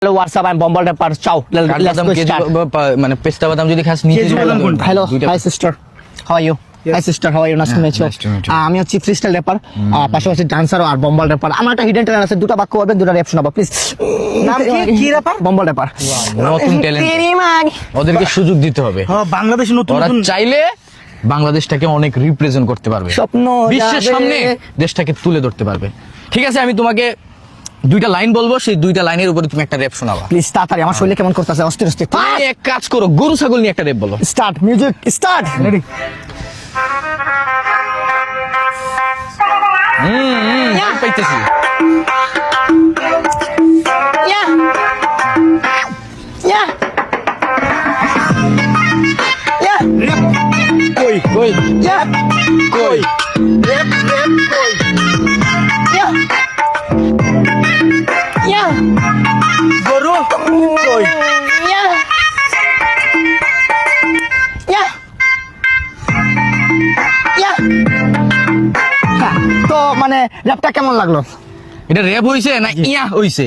Hello, what's up? I'm Bombal Rapper. Ciao. Let's go start. মানে পেস্তা বাদাম যদি খাস নিচে Hello, hi sister. How are you? Hi sister, how are you? Nice to meet you. nice to meet you. আমি হচ্ছে freestyle wrapper, পাশাপাশি dancer আর bumble wrapper. আমার একটা হিডেন ট্যালেন্ট আছে, দুটো বাক্য বলবেন, দুটো র‍্যাপ শোনাবো প্লিজ। নাম কি র্যাপার? বম্বল র্যাপার। নতুন ট্যালেন্ট, ওদেরকে সুযোগ দিতে হবে। হ্যাঁ, বাংলাদেশে নতুন ওরা নতুন চাইলে বাংলাদেশটাকে অনেক রিপ্রেজেন্ট করতে পারবে, স্বপ্ন বিশ্বের যাবে। সামনে দেশটাকে তুলে ধরতে পারবে। ঠিক আছে, আমি তোমাকে দুইটা লাইন বলবো, সেই দুইটা লাইনের উপরে তুমি একটা র‍্যাপ শোনাবা। প্লিজ তাড়াতাড়ি, আমার শরীরে কেমন করতেছে, অস্থির অস্থির। তুমি এক কাজ করো, গরু ছাগল নিয়ে একটা র‍্যাপ বলো। Start music, start. রেডি? পাইতেছি। Yeah. Yeah. Yeah. কই কই Yeah. কই Rap, rap, boy. Yeah. Yeah. গরু কই Yeah. Yeah. Yeah. হ্যাঁ, তো মানে র্যাপটা কেমন লাগলো? এটা র‍্যাপ হইছে না ইয়া হইছে?